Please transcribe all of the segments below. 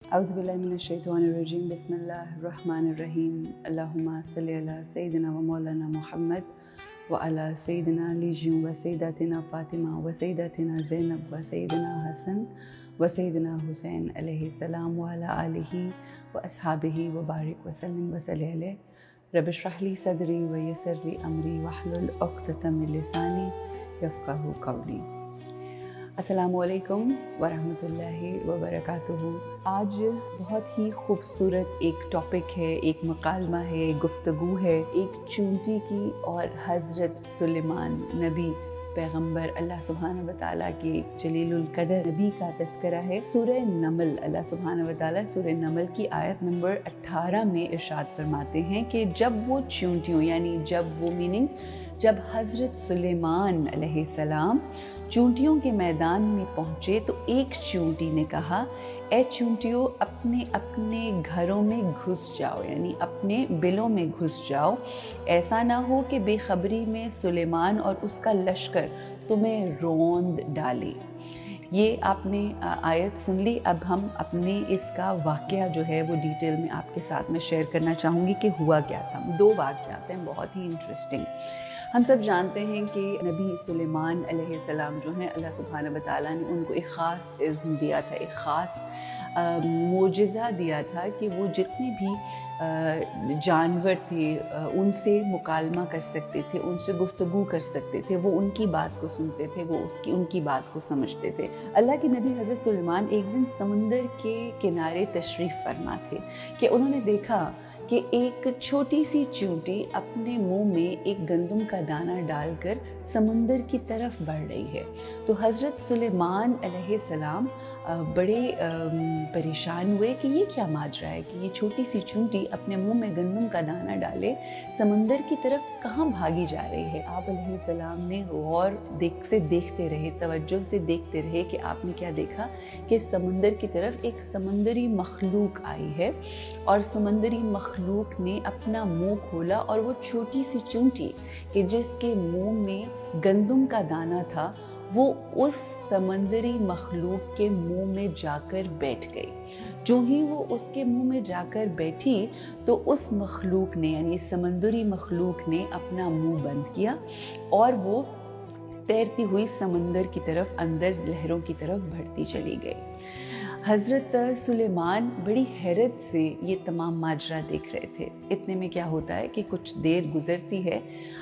اعوذ باللہ من الشیطان الرجیم بسم اللہ الرحمن الرحیم اللہم صلی علی سیدنا و مولانا محمد و علی سیدنا علی و سیداتنا فاطمہ و سیداتنا زینب و سیدنا حسن و سیدنا حسین علیہ السلام و علی آلہ و اصحابہ و بارک وسلم و صلی علیہ رب اشرح لی صدری و یسر لی امری واحلل عقدۃ من لسانی یفقہوا قولی۔ السلام علیکم ورحمۃ اللہ وبرکاتہ۔ آج بہت ہی خوبصورت ایک ٹاپک ہے، ایک مکالمہ ہے، ایک گفتگو ہے، ایک چونٹی کی اور حضرت سلیمان نبی پیغمبر اللہ سبحانہ و تعالیٰ کے جلیل القدر نبی کا تذکرہ ہے۔ سورہ نمل، اللہ سبحانہ و تعالیٰ سورہ نمل کی آیت نمبر 18 میں ارشاد فرماتے ہیں کہ جب وہ چونٹیوں یعنی جب حضرت سلیمان علیہ السلام چونٹیوں کے میدان میں پہنچے تو ایک چونٹی نے کہا، اے چونٹیوں اپنے اپنے گھروں میں گھس جاؤ، یعنی اپنے بلوں میں گھس جاؤ، ایسا نہ ہو کہ بے خبری میں سلیمان اور اس کا لشکر تمہیں روند ڈالے۔ یہ آپ نے آیت سن لی۔ اب ہم اپنے اس کا واقعہ جو ہے وہ ڈیٹیل میں آپ کے ساتھ میں شیئر کرنا چاہوں گی کہ ہوا کیا تھا۔ دو واقعات ہیں بہت ہی انٹرسٹنگ۔ ہم سب جانتے ہیں کہ نبی سلیمان علیہ السلام جو ہیں، اللہ سبحانہ و تعالیٰ نے ان کو ایک خاص عزم دیا تھا، ایک خاص معجزہ دیا تھا کہ وہ جتنے بھی جانور تھے ان سے مکالمہ کر سکتے تھے، ان سے گفتگو کر سکتے تھے، وہ ان کی بات کو سنتے تھے، وہ ان کی بات کو سمجھتے تھے۔ اللہ کے نبی حضرت سلیمان ایک دن سمندر کے کنارے تشریف فرما تھے کہ انہوں نے دیکھا کہ ایک چھوٹی سی چونٹی اپنے منہ میں ایک گندم کا دانہ ڈال کر سمندر کی طرف بڑھ رہی ہے۔ تو حضرت سلیمان علیہ السلام بڑے پریشان ہوئے کہ یہ کیا ماجرا ہے کہ یہ چھوٹی سی چونٹی اپنے منہ میں گندم کا دانہ ڈالے سمندر کی طرف کہاں بھاگی جا رہی ہے۔ آپ علیہ السلام نے غور سے دیکھتے رہے، توجہ سے دیکھتے رہے کہ آپ نے کیا دیکھا کہ سمندر کی طرف ایک سمندری مخلوق آئی ہے اور سمندری مخلوق نے اپنا منہ کھولا اور وہ چھوٹی سی چونٹی کہ جس کے منہ میں گندم کا دانہ تھا وہ اس سمندری مخلوق کے منہ میں جا کر بیٹھ گئی۔ جو ہی وہ اس کے منہ میں جا کر بیٹھی تو اس مخلوق نے یعنی سمندری مخلوق نے اپنا منہ بند کیا اور وہ تیرتی ہوئی سمندر کی طرف اندر لہروں کی طرف بڑھتی چلی گئی۔ حضرت سلیمان بڑی حیرت سے یہ تمام ماجرا دیکھ رہے تھے۔ اتنے میں کیا ہوتا ہے کہ کچھ دیر گزرتی ہے،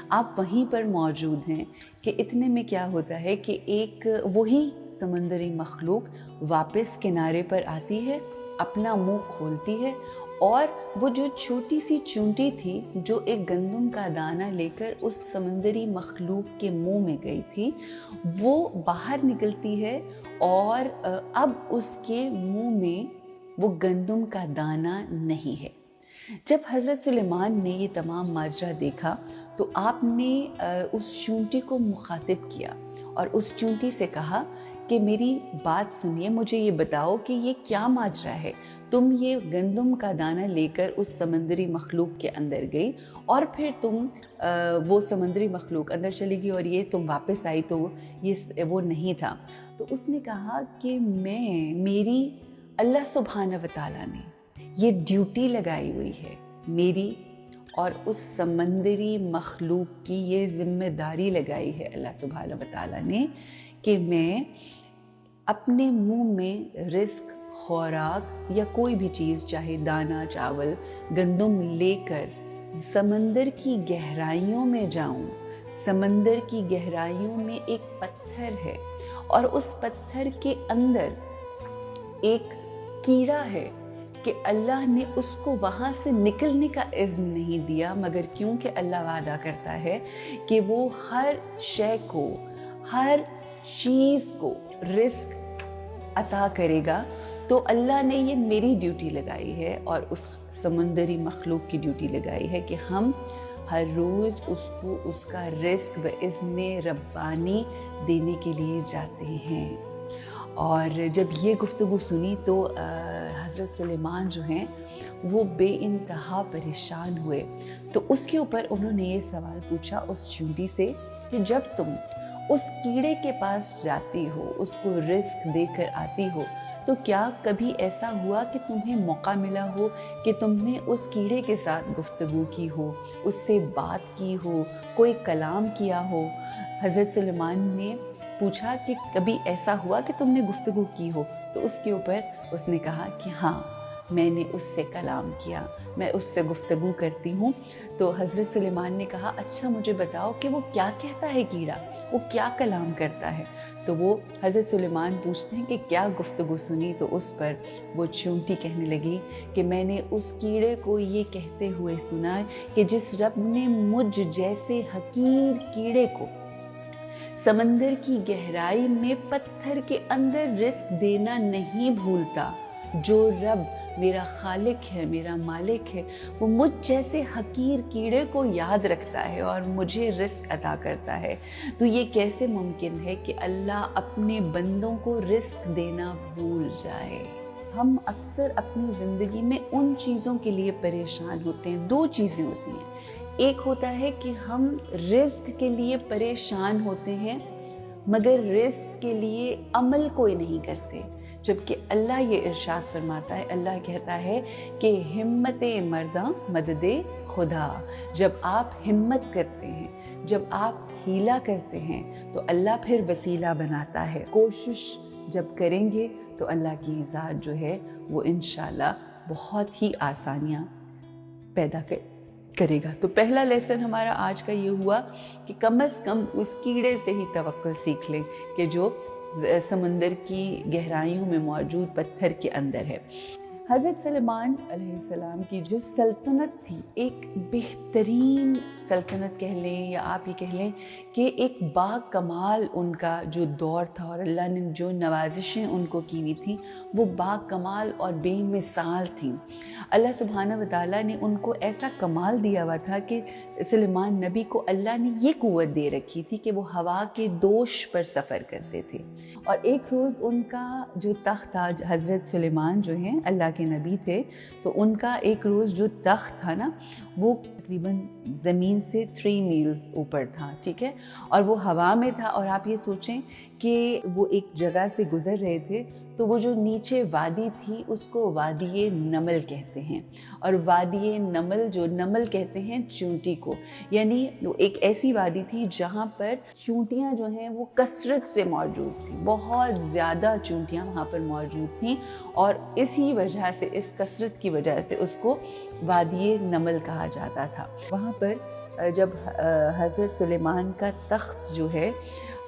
آپ وہیں پر موجود ہیں کہ اتنے میں کیا ہوتا ہے کہ ایک وہی سمندری مخلوق واپس کنارے پر آتی ہے، اپنا منہ کھولتی ہے اور وہ جو چھوٹی سی چونٹی تھی جو ایک گندم کا دانہ لے کر اس سمندری مخلوق کے منہ میں گئی تھی وہ باہر نکلتی ہے اور اب اس کے منہ میں وہ گندم کا دانہ نہیں ہے۔ جب حضرت سلیمان نے یہ تمام ماجرا دیکھا تو آپ نے اس چونٹی کو مخاطب کیا اور اس چونٹی سے کہا کہ میری بات سنیے، مجھے یہ بتاؤ کہ یہ کیا ماجرا ہے، تم یہ گندم کا دانہ لے کر اس سمندری مخلوق کے اندر گئی اور پھر تم وہ سمندری مخلوق اندر چلی گئی اور یہ تم واپس آئی تو یہ وہ نہیں تھا۔ تو اس نے کہا کہ میری اللہ سبحانہ و تعالیٰ نے یہ ڈیوٹی لگائی ہوئی ہے، میری اور اس سمندری مخلوق کی یہ ذمہ داری لگائی ہے اللہ سبحانہ و تعالیٰ نے کہ میں اپنے منہ میں رزق، خوراک یا کوئی بھی چیز چاہے دانہ، چاول، گندم لے کر سمندر کی گہرائیوں میں جاؤں۔ سمندر کی گہرائیوں میں ایک پتھر ہے اور اس پتھر کے اندر ایک کیڑا ہے کہ اللہ نے اس کو وہاں سے نکلنے کا عزم نہیں دیا، مگر کیونکہ اللہ وعدہ کرتا ہے کہ وہ ہر شے کو، ہر چیز کو رزق عطا کرے گا، تو اللہ نے یہ میری ڈیوٹی لگائی ہے اور اس سمندری مخلوق کی ڈیوٹی لگائی ہے کہ ہم ہر روز اس کو اس کا رزق باذن ربانی دینے کے لیے جاتے ہیں۔ اور جب یہ گفتگو سنی تو حضرت سلیمان جو ہیں وہ بے انتہا پریشان ہوئے۔ تو اس کے اوپر انہوں نے یہ سوال پوچھا اس چونٹی سے کہ جب تم اس کیڑے کے پاس جاتی ہو، اس کو رزق دے کر آتی ہو، تو کیا کبھی ایسا ہوا کہ تمہیں موقع ملا ہو کہ تم نے اس کیڑے کے ساتھ گفتگو کی ہو، اس سے بات کی ہو، کوئی کلام کیا ہو؟ حضرت سلیمان نے پوچھا کہ کبھی ایسا ہوا کہ تم نے گفتگو کی ہو؟ تو اس کے اوپر اس نے کہا کہ ہاں، میں نے اس سے کلام کیا، میں اس سے گفتگو کرتی ہوں۔ تو حضرت سلیمان نے کہا اچھا مجھے بتاؤ کہ وہ کیا کہتا ہے کیڑا، وہ کیا کلام کرتا ہے؟ تو وہ حضرت سلیمان پوچھتے ہیں کہ کیا گفتگو سنی؟ تو اس پر وہ چونٹی کہنے لگی کہ میں نے اس کیڑے کو یہ کہتے ہوئے سنا کہ جس رب نے مجھ جیسے حقیر کیڑے کو سمندر کی گہرائی میں پتھر کے اندر رزق دینا نہیں بھولتا، جو رب میرا خالق ہے، میرا مالک ہے، وہ مجھ جیسے حقیر کیڑے کو یاد رکھتا ہے اور مجھے رزق عطا کرتا ہے، تو یہ کیسے ممکن ہے کہ اللہ اپنے بندوں کو رزق دینا بھول جائے؟ ہم اکثر اپنی زندگی میں ان چیزوں کے لیے پریشان ہوتے ہیں، دو چیزیں ہوتی ہیں۔ ایک ہوتا ہے کہ ہم رزق کے لیے پریشان ہوتے ہیں مگر رزق کے لیے عمل کوئی نہیں کرتے، جبکہ اللہ یہ ارشاد فرماتا ہے، اللہ کہتا ہے کہ ہمت مرداں مدد خدا۔ جب آپ ہمت کرتے ہیں، جب آپ ہیلا کرتے ہیں تو اللہ پھر وسیلہ بناتا ہے۔ کوشش جب کریں گے تو اللہ کی ذات جو ہے وہ انشاءاللہ بہت ہی آسانیاں پیدا کرے گا۔ تو پہلا لیسن ہمارا آج کا یہ ہوا کہ کم از کم اس کیڑے سے ہی توکل سیکھ لیں کہ جو سمندر کی گہرائیوں میں موجود پتھر کے اندر ہے۔ حضرت سلیمان علیہ السلام کی جو سلطنت تھی، ایک بہترین سلطنت کہہ لیں یا آپ یہ کہہ لیں کہ ایک با کمال ان کا جو دور تھا، اور اللہ نے جو نوازشیں ان کو کی ہوئی تھیں وہ با کمال اور بے مثال تھیں۔ اللہ سبحانہ وتعالیٰ نے ان کو ایسا کمال دیا ہوا تھا کہ سلیمان نبی کو اللہ نے یہ قوت دے رکھی تھی کہ وہ ہوا کے دوش پر سفر کرتے تھے۔ اور ایک روز ان کا جو تخت تھا، حضرت سلیمان جو ہیں اللہ کے نبی تھے، تو ان کا ایک روز جو تخت تھا نا وہ تقریباً زمین سے 3 میلز اوپر تھا، ٹھیک ہے، اور وہ ہوا میں تھا۔ اور آپ یہ سوچیں کہ وہ ایک جگہ سے گزر رہے تھے تو وہ جو نیچے وادی تھی اس کو وادی نمل کہتے ہیں، اور وادی نمل جو نمل کہتے ہیں چونٹی کو، یعنی وہ ایک ایسی وادی تھی جہاں پر چونٹیاں جو ہیں وہ کثرت سے موجود تھیں، بہت زیادہ چونٹیاں وہاں پر موجود تھیں، اور اسی وجہ سے، اس کثرت کی وجہ سے اس کو وادی نمل کہا جاتا تھا۔ وہاں پر جب حضرت سلیمان کا تخت جو ہے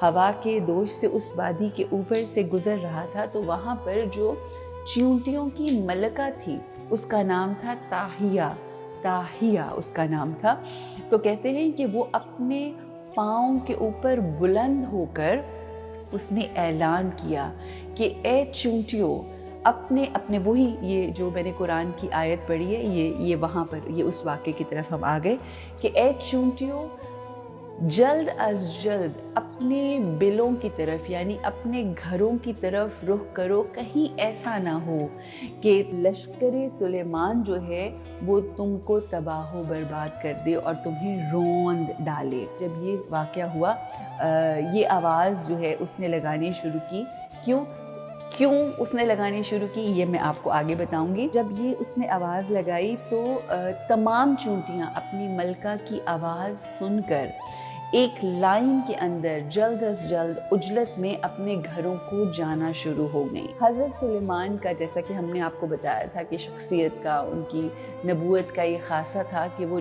ہوا کے دوش سے اس وادی کے اوپر سے گزر رہا تھا، تو وہاں پر جو چیونٹیوں کی ملکہ تھی اس کا نام تھا تاہیہ اس کا نام تھا۔ تو کہتے ہیں کہ وہ اپنے پاؤں کے اوپر بلند ہو کر اس نے اعلان کیا کہ اے چونٹیوں، اپنے وہی یہ جو میں نے قرآن کی آیت پڑھی ہے، یہ وہاں پر یہ اس واقعے کی طرف ہم آ گئے کہ اے چونٹیوں، جلد از جلد اپنے بلوں کی طرف یعنی اپنے گھروں کی طرف رخ کرو، کہیں ایسا نہ ہو کہ لشکر سلیمان جو ہے وہ تم کو تباہ و برباد کر دے اور تمہیں روند ڈالے۔ جب یہ واقعہ ہوا، یہ آواز جو ہے اس نے لگانی شروع کی۔ کیوں اس نے لگانی شروع کی یہ میں آپ کو آگے بتاؤں گی۔ جب یہ اس نے آواز لگائی تو تمام چونٹیاں اپنی ملکہ کی آواز سن کر ایک لائن کے اندر جلد از جلد عجلت میں اپنے گھروں کو جانا شروع ہو گئیں۔ حضرت سلیمان کا، جیسا کہ ہم نے آپ کو بتایا تھا کہ شخصیت کا، ان کی نبوت کا یہ خاصہ تھا کہ وہ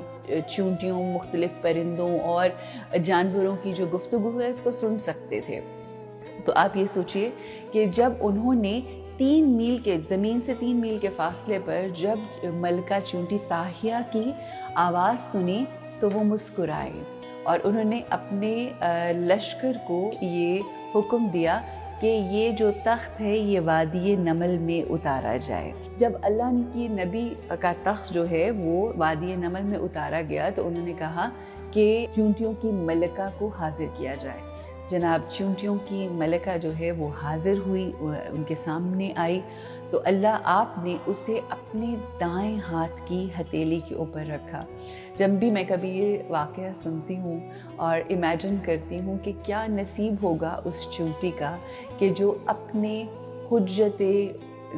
چونٹیوں، مختلف پرندوں اور جانوروں کی جو گفتگو ہے اس کو سن سکتے تھے۔ تو آپ یہ سوچئے کہ جب انہوں نے 3 میل کے زمین سے 3 میل کے فاصلے پر جب ملکہ چونٹی تاہیہ کی آواز سنی تو وہ مسکرائے، اور انہوں نے اپنے لشکر کو یہ حکم دیا کہ یہ جو تخت ہے یہ وادی نمل میں اتارا جائے۔ جب اللہ کی نبی کا تخت جو ہے وہ وادی نمل میں اتارا گیا تو انہوں نے کہا کہ چونٹیوں کی ملکہ کو حاضر کیا جائے۔ جناب چونٹیوں کی ملکہ جو ہے وہ حاضر ہوئی، ان کے سامنے آئی، تو اللہ آپ نے اسے اپنے دائیں ہاتھ کی ہتھیلی کے اوپر رکھا۔ جب بھی میں کبھی یہ واقعہ سنتی ہوں اور امیجن کرتی ہوں کہ کیا نصیب ہوگا اس چونٹی کا کہ جو اپنے حجت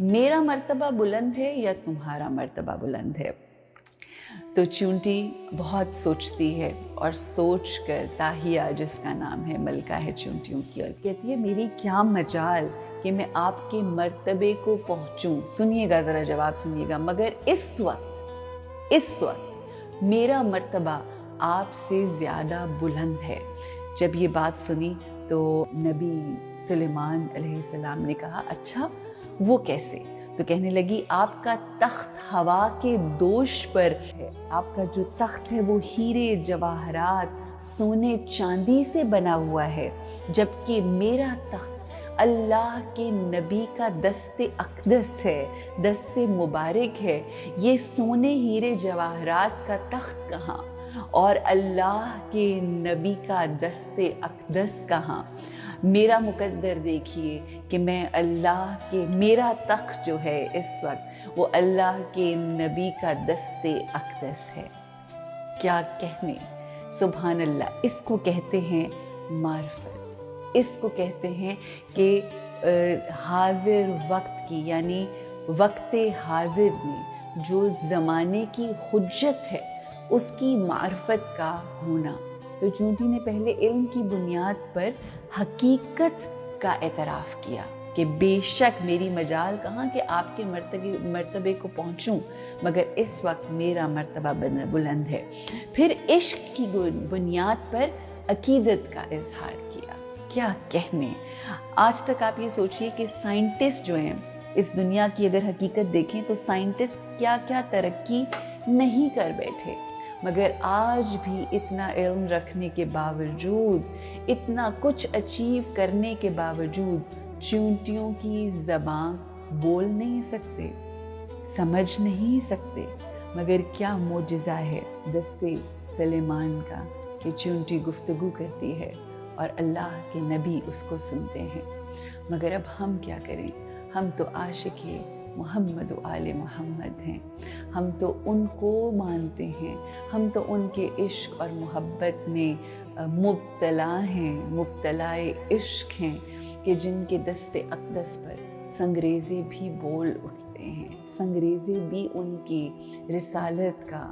میرا مرتبہ بلند ہے یا تمہارا مرتبہ بلند ہے؟ تو چونٹی بہت سوچتی ہے اور سوچ کر تاہیہ، جس کا نام ہے ملکہ ہے چونٹیوں کی، اور کہتی ہے میری کیا مجال کہ میں آپ کے مرتبے کو پہنچوں. سنیے گا ذرا، جواب سنیے گا. مگر اس وقت میرا مرتبہ آپ سے زیادہ بلند ہے. جب یہ بات سنی تو نبی سلیمان علیہ السلام نے کہا اچھا وہ کیسے؟ تو کہنے لگی آپ کا تخت ہوا کے دوش پر ہے. آپ کا جو تخت ہے وہ ہیرے جواہرات سونے چاندی سے بنا ہوا ہے، جبکہ میرا تخت اللہ کے نبی کا دست اقدس ہے، دست مبارک ہے. یہ سونے ہیرے جواہرات کا تخت کہاں اور اللہ کے نبی کا دست اقدس کہاں؟ میرا مقدر دیکھیے کہ میں اللہ کے، میرا تخت جو ہے اس وقت وہ اللہ کے نبی کا دست اقدس ہے. کیا کہنے، سبحان اللہ. اس کو کہتے ہیں معرفت، اس کو کہتے ہیں کہ حاضر وقت کی، یعنی وقت حاضر میں جو زمانے کی حجت ہے اس کی معرفت کا ہونا. تو چونٹی نے پہلے علم کی بنیاد پر حقیقت کا اعتراف کیا کہ بے شک میری مجال کہاں کہ آپ کے مرتبے کو پہنچوں، مگر اس وقت میرا مرتبہ بلند ہے. پھر عشق کی بنیاد پر عقیدت کا اظہار کیا. کیا کہنے. آج تک آپ یہ سوچئے کہ سائنٹسٹ جو ہیں اس دنیا کی اگر حقیقت دیکھیں تو سائنٹسٹ کیا کیا ترقی نہیں کر بیٹھے، مگر آج بھی اتنا علم رکھنے کے باوجود، اتنا کچھ اچیو کرنے کے باوجود چونٹیوں کی زبان بول نہیں سکتے، سمجھ نہیں سکتے. مگر کیا معجزہ ہے دستے سلیمان کا کہ چونٹی گفتگو کرتی ہے اور اللہ کے نبی اس کو سنتے ہیں. مگر اب ہم کیا کریں؟ ہم تو عاشق محمد و آل محمد ہیں، ہم تو ان کو مانتے ہیں، ہم تو ان کے عشق اور محبت میں مبتلا ہیں، مبتلائے عشق ہیں کہ جن کے دست اقدس پر سنگریزے بھی بول اٹھتے ہیں، سنگریزے بھی ان کی رسالت کا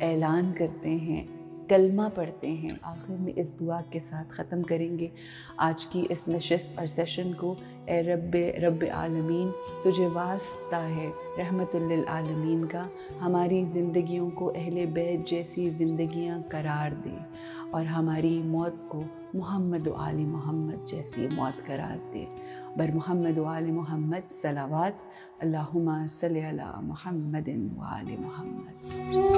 اعلان کرتے ہیں، کلمہ پڑھتے ہیں. آخر میں اس دعا کے ساتھ ختم کریں گے آج کی اس نشست اور سیشن کو. اے رب عالمین، تجھے واسطہ ہے رحمت للعالمین کا، ہماری زندگیوں کو اہل بیت جیسی زندگیاں قرار دے اور ہماری موت کو محمد و آل محمد جیسی موت قرار دے. بر محمد و آل محمد صلوات. اللہم صلی علی محمد و آل محمد.